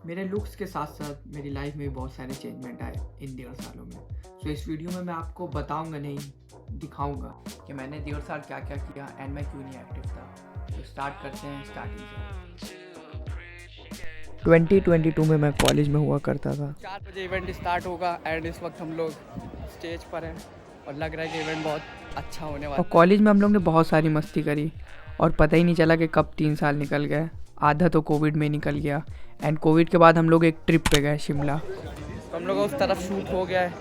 मेरे लुक्स के साथ साथ मेरी लाइफ में भी बहुत सारे चेंजमेंट आए इन 1.5 सालों में। सो इस वीडियो में मैं आपको बताऊंगा नहीं, दिखाऊंगा कि मैंने 1.5 साल क्या क्या किया एंड मैं क्यों नहीं एक्टिव था। तो स्टार्ट करते हैं स्टार्टिंग से। 2022 में मैं कॉलेज में हुआ करता था। 4 बजे इवेंट स्टार्ट होगा एंड इस वक्त हम लोग स्टेज पर हैं और लग रहा है कि इवेंट बहुत अच्छा होने वाला और कॉलेज में हम लोग ने बहुत सारी मस्ती करी और पता ही नहीं चला कि कब 3 साल निकल गए। आधा तो कोविड में निकल गया एंड कोविड के बाद हम लोग एक ट्रिप पे गए शिमला। है। तो हम लोग उस तरफ शूट हो गया है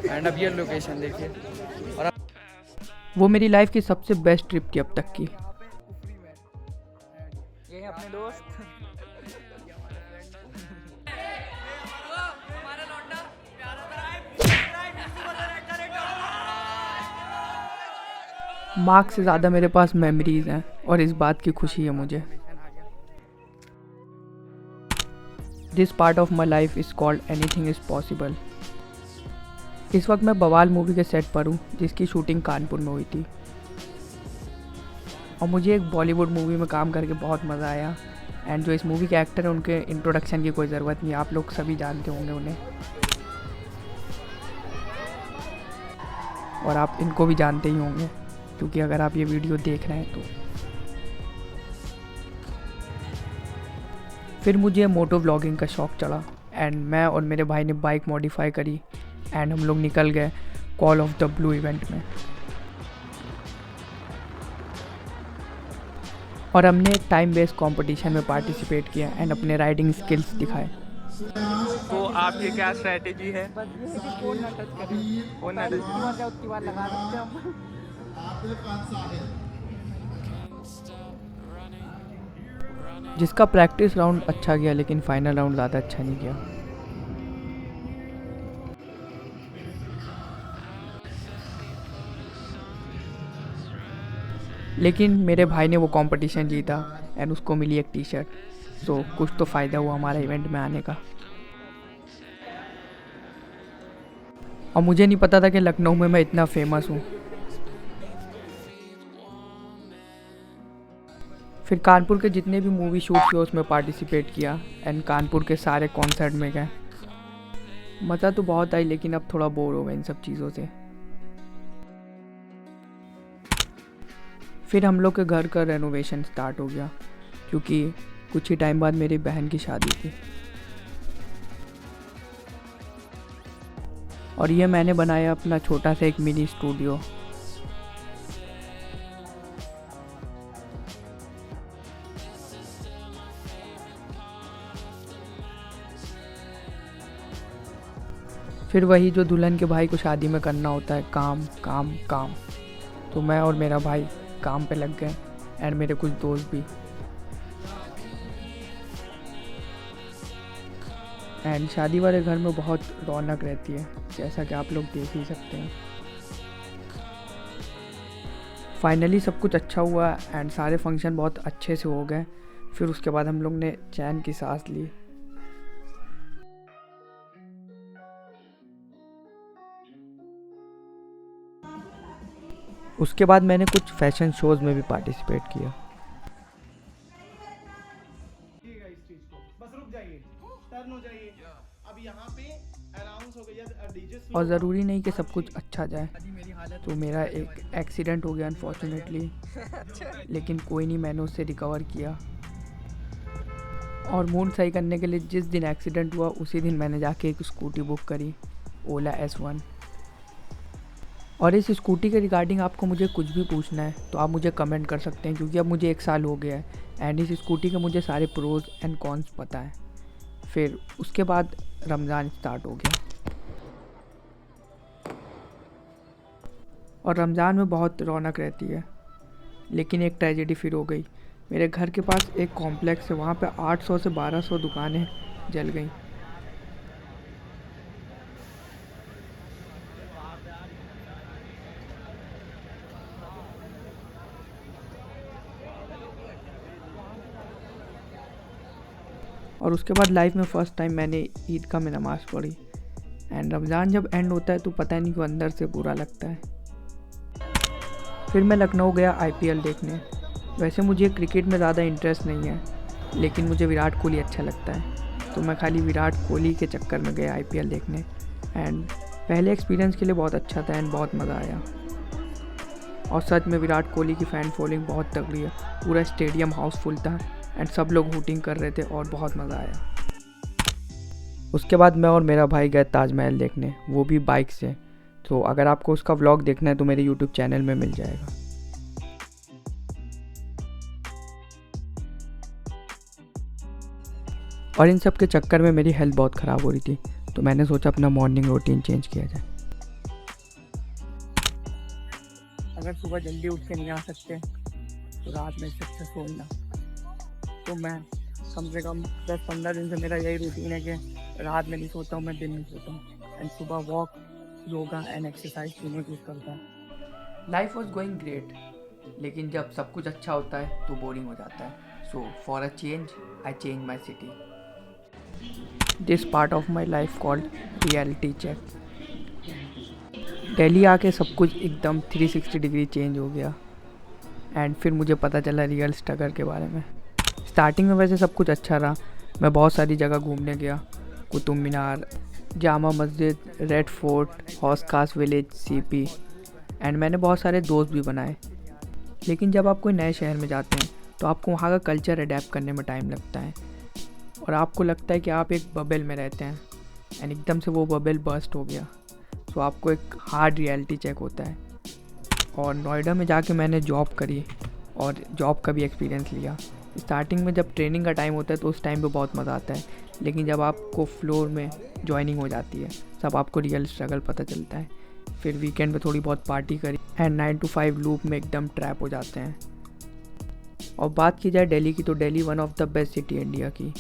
एंड अब ये लोकेशन देखिए। और वो मेरी लाइफ की सबसे बेस्ट ट्रिप थी अब तक की। ये है अपने दोस्त। मार्क्स से ज़्यादा मेरे पास मेमोरीज हैं और इस बात की खुशी है मुझे। This part of my life is called anything is possible. इस वक्त मैं बवाल मूवी के सेट पर हूँ जिसकी शूटिंग कानपुर में हुई थी और मुझे एक बॉलीवुड मूवी में काम करके बहुत मज़ा आया। एंड जो इस मूवी के एक्टर हैं उनके इंट्रोडक्शन की कोई ज़रूरत नहीं, आप लोग सभी जानते होंगे उन्हें और आप इनको भी जानते ही होंगे क्योंकि अगर आप ये वीडियो देख रहे हैं तो। फिर मुझे मोटो व्लॉगिंग का शौक़ चढ़ा एंड मैं और मेरे भाई ने बाइक मॉडिफाई करी एंड हम लोग निकल गए call of the blue event में। और हमने एक टाइम बेस्ड कंपटीशन में पार्टिसिपेट किया एंड अपने राइडिंग स्किल्स दिखाए। तो आपकी क्या स्ट्रेटेजी है? फोन ना टच करें, फोन ना टच उतनी बार लगा सकते हम। जिसका प्रैक्टिस राउंड अच्छा गया लेकिन फाइनल राउंड ज़्यादा अच्छा नहीं गया। लेकिन मेरे भाई ने वो कंपटीशन जीता एंड उसको मिली एक टी शर्ट। सो कुछ तो फ़ायदा हुआ हमारा इवेंट में आने का। और मुझे नहीं पता था कि लखनऊ में मैं इतना फेमस हूँ। फिर कानपुर के जितने भी मूवी शूट किए उसमें पार्टिसिपेट किया एंड कानपुर के सारे कॉन्सर्ट में गए। मज़ा तो बहुत आई लेकिन अब थोड़ा बोर हो गए इन सब चीज़ों से। फिर हम लोग के घर का रेनोवेशन स्टार्ट हो गया क्योंकि कुछ ही टाइम बाद मेरी बहन की शादी थी। और ये मैंने बनाया अपना छोटा सा एक मिनी स्टूडियो। फिर वही जो दुल्हन के भाई को शादी में करना होता है, काम काम काम। तो मैं और मेरा भाई काम पे लग गए एंड मेरे कुछ दोस्त भी। एंड शादी वाले घर में बहुत रौनक रहती है जैसा कि आप लोग देख ही सकते हैं। फाइनली सब कुछ अच्छा हुआ एंड सारे फंक्शन बहुत अच्छे से हो गए। फिर उसके बाद हम लोग ने चैन की सांस ली। उसके बाद मैंने कुछ फैशन शोज़ में भी पार्टिसिपेट किया। इस चीज को बस रुक जाइए, टर्न हो जाइए। अब यहाँ पे अनाउंस हो गया डीजे स्लो। और ज़रूरी नहीं कि सब कुछ अच्छा जाए। तो मेरा एक एक्सीडेंट हो गया अनफॉर्चुनेटली, लेकिन कोई नहीं, मैंने उससे रिकवर किया। और मूड सही करने के लिए जिस दिन एक्सीडेंट हुआ उसी दिन मैंने जाके एक स्कूटी बुक करी, ओला S1। और इस स्कूटी के रिगार्डिंग आपको मुझे कुछ भी पूछना है तो आप मुझे कमेंट कर सकते हैं क्योंकि अब मुझे 1 साल हो गया है एंड इस स्कूटी के मुझे सारे प्रोज एंड कॉन्स पता है। फिर उसके बाद रमज़ान स्टार्ट हो गया और रमज़ान में बहुत रौनक रहती है। लेकिन एक ट्रेजेडी फिर हो गई। मेरे घर के पास एक कॉम्प्लेक्स है, वहाँ पे 800 से 1200 दुकानें जल गई। और उसके बाद लाइफ में फ़र्स्ट टाइम मैंने ईद का में नमाज़ पढ़ी। एंड रमज़ान जब एंड होता है तो पता नहीं क्यों अंदर से बुरा लगता है। फिर मैं लखनऊ गया IPL देखने। वैसे मुझे क्रिकेट में ज़्यादा इंटरेस्ट नहीं है लेकिन मुझे विराट कोहली अच्छा लगता है। तो मैं खाली विराट कोहली के चक्कर में गया IPL देखने। एंड पहले एक्सपीरियंस के लिए बहुत अच्छा था एंड बहुत मज़ा आया। और सच में विराट कोहली की फ़ैन फॉलोइंग बहुत तगड़ी है। पूरा स्टेडियम हाउसफुल था एंड सब लोग हूटिंग कर रहे थे और बहुत मज़ा आया। उसके बाद मैं और मेरा भाई गए ताजमहल देखने, वो भी बाइक से। तो अगर आपको उसका व्लॉग देखना है तो मेरे यूट्यूब चैनल में मिल जाएगा। और इन सब के चक्कर में मेरी हेल्थ बहुत ख़राब हो रही थी, तो मैंने सोचा अपना मॉर्निंग रूटीन चेंज किया जाए। अगर सुबह जल्दी उठ के नहीं आ सकते तो रात में सबसे सोना। तो मैं कम से कम 10-15 दिन से मेरा यही रूटीन है कि रात में नहीं सोता हूँ, मैं दिन में सोता हूँ एंड सुबह वॉक, योगा एंड एक्सरसाइज तीनों यूज़ करता है। लाइफ वॉज गोइंग ग्रेट, लेकिन जब सब कुछ अच्छा होता है तो बोरिंग हो जाता है। So for a change I change my city. This part of my life called reality check. Delhi आके सब कुछ एकदम 360 डिग्री चेंज हो गया एंड फिर मुझे पता चला रियल स्ट्रगल के बारे में। स्टार्टिंग में वैसे सब कुछ अच्छा रहा, मैं बहुत सारी जगह घूमने गया, कुतुब मीनार, जामा मस्जिद, रेड फोर्ट, हौस खास विलेज, CP एंड मैंने बहुत सारे दोस्त भी बनाए। लेकिन जब आप कोई नए शहर में जाते हैं तो आपको वहाँ का कल्चर अडेप्ट करने में टाइम लगता है और आपको लगता है कि आप एक बबल में रहते हैं एंड एकदम से वो बबल बर्स्ट हो गया। तो आपको एक हार्ड रियलिटी चेक होता है। और नोएडा में जाके मैंने जॉब करी और जॉब का भी एक्सपीरियंस लिया। स्टार्टिंग में जब ट्रेनिंग का टाइम होता है तो उस टाइम पे बहुत मज़ा आता है, लेकिन जब आपको फ्लोर में जॉइनिंग हो जाती है तब आपको रियल स्ट्रगल पता चलता है। फिर वीकेंड में थोड़ी बहुत पार्टी करी एंड 9 to 5 लूप में एकदम ट्रैप हो जाते हैं। और बात की जाए दिल्ली की, तो Delhi one of the best city India की।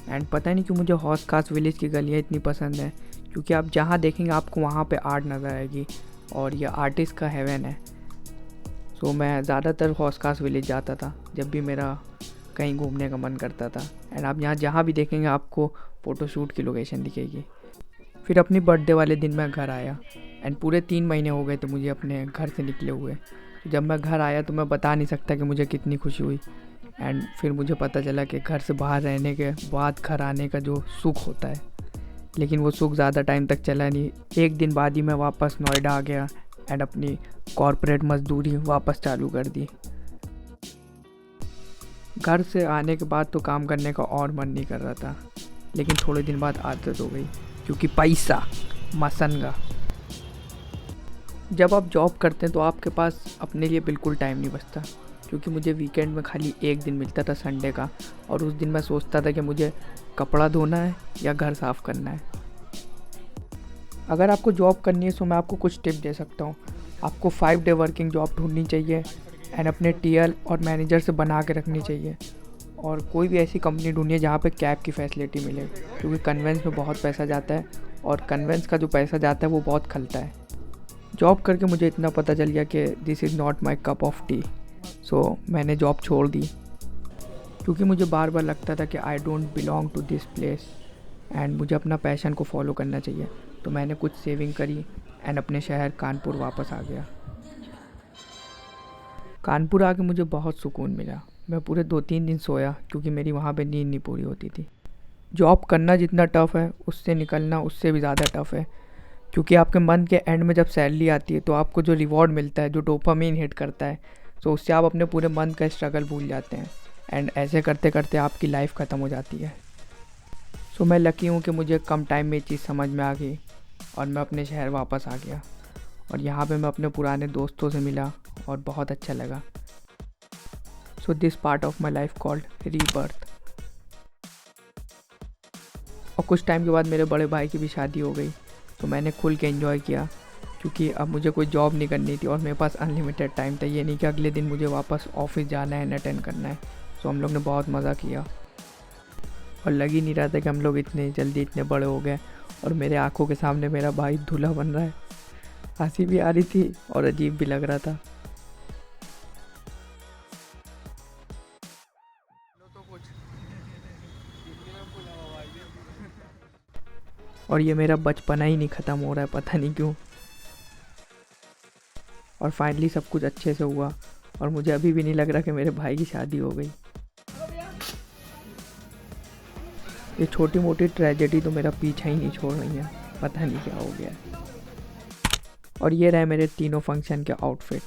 एंड पता नहीं क्यों मुझे हौस खास विलेज की गलियाँ इतनी पसंद है, क्योंकि आप जहाँ देखेंगे आपको वहाँ पे आर्ट नज़र आएगी और यह आर्टिस्ट का हेवन है। सो मैं ज़्यादातर हौस खास विलेज जाता था जब भी मेरा कहीं घूमने का मन करता था। एंड आप यहाँ जहाँ भी देखेंगे आपको फ़ोटोशूट की लोकेशन दिखेगी। फिर अपनी बर्थडे वाले दिन मैं घर आया एंड पूरे 3 महीने हो गए थे मुझे अपने घर से निकले हुए। तो जब मैं घर आया तो मैं बता नहीं सकता कि मुझे कितनी खुशी हुई। एंड फिर मुझे पता चला कि घर से बाहर रहने के बाद घर आने का जो सुख होता है, लेकिन वो सुख ज़्यादा टाइम तक चला नहीं। 1 दिन बाद ही मैं वापस नोएडा आ गया एंड अपनी कॉर्पोरेट मजदूरी वापस चालू कर दी। घर से आने के बाद तो काम करने का और मन नहीं कर रहा था, लेकिन थोड़े दिन बाद आदत हो गई, क्योंकि पैसा मसनगा। जब आप जॉब करते हैं तो आपके पास अपने लिए बिल्कुल टाइम नहीं बचता, क्योंकि मुझे वीकेंड में खाली 1 दिन मिलता था संडे का, और उस दिन मैं सोचता था कि मुझे कपड़ा धोना है या घर साफ़ करना है। अगर आपको जॉब करनी है तो मैं आपको कुछ टिप दे सकता हूँ। आपको 5 डे वर्किंग जॉब ढूंढनी चाहिए एंड अपने TL और मैनेजर से बना के रखनी चाहिए। और कोई भी ऐसी कंपनी ढूंढिए जहाँ पे कैब की फैसिलिटी मिले, क्योंकि कन्वेंस में बहुत पैसा जाता है और कन्वेंस का जो पैसा जाता है वो बहुत खलता है। जॉब करके मुझे इतना पता चल गया कि this is not my cup of tea. So मैंने जॉब छोड़ दी, क्योंकि मुझे बार बार लगता था कि I don't belong to this place and मुझे अपना पैशन को फॉलो करना चाहिए। तो मैंने कुछ सेविंग करी एंड अपने शहर कानपुर वापस आ गया। कानपुर आके मुझे बहुत सुकून मिला। मैं पूरे 2-3 दिन सोया, क्योंकि मेरी वहाँ पे नींद नहीं पूरी होती थी। जॉब करना जितना टफ़ है उससे निकलना उससे भी ज़्यादा टफ़ है, क्योंकि आपके मंथ के एंड में जब सैलरी आती है तो आपको जो रिवॉर्ड मिलता है, जो डोपामाइन हिट करता है, तो उससे आप अपने पूरे मंथ का स्ट्रगल भूल जाते हैं एंड ऐसे करते करते आपकी लाइफ ख़त्म हो जाती है। सो मैं लकी हूँ कि मुझे कम टाइम में ये चीज़ समझ में आ गई और मैं अपने शहर वापस आ गया, और यहाँ पे मैं अपने पुराने दोस्तों से मिला और बहुत अच्छा लगा। So this part of my life called rebirth. और कुछ टाइम के बाद मेरे बड़े भाई की भी शादी हो गई, तो मैंने खुल के एंजॉय किया, क्योंकि अब मुझे कोई जॉब नहीं करनी थी और मेरे पास अनलिमिटेड टाइम था। ये नहीं कि अगले दिन मुझे वापस ऑफिस जाना है, अटेंड करना है। सो हम लोग ने बहुत मज़ा किया और लग ही नहीं रहा था कि हम लोग इतने जल्दी इतने बड़े हो गए और मेरे आंखों के सामने मेरा भाई दूल्हा बन रहा है। हंसी भी आ रही थी और अजीब भी लग रहा था। और ये मेरा बचपना ही नहीं ख़त्म हो रहा है, पता नहीं क्यों। और फाइनली सब कुछ अच्छे से हुआ और मुझे अभी भी नहीं लग रहा कि मेरे भाई की शादी हो गई। ये छोटी मोटी ट्रेजेडी तो मेरा पीछा ही नहीं छोड़ रही है, पता नहीं क्या हो गया है। और ये रहे मेरे तीनों फंक्शन के आउटफिट।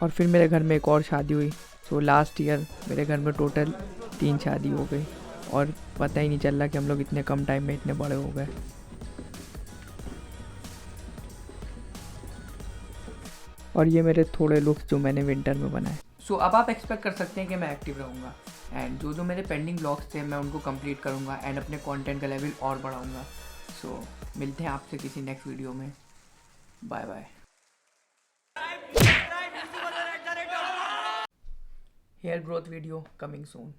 और फिर मेरे घर में एक और शादी हुई। सो लास्ट ईयर मेरे घर में टोटल 3 शादी हो गई और पता ही नहीं चल रहा कि हम लोग इतने कम टाइम में इतने बड़े हो गए। और ये मेरे थोड़े लुक्स जो मैंने विंटर में बनाए। सो अब आप एक्सपेक्ट कर सकते हैं कि मैं एक्टिव रहूँगा एंड जो मेरे पेंडिंग ब्लॉग्स थे मैं उनको कंप्लीट करूँगा एंड अपने कंटेंट का लेवल और बढ़ाऊँगा। सो मिलते हैं आपसे किसी नेक्स्ट वीडियो में। Bye bye. Hair growth video coming सून।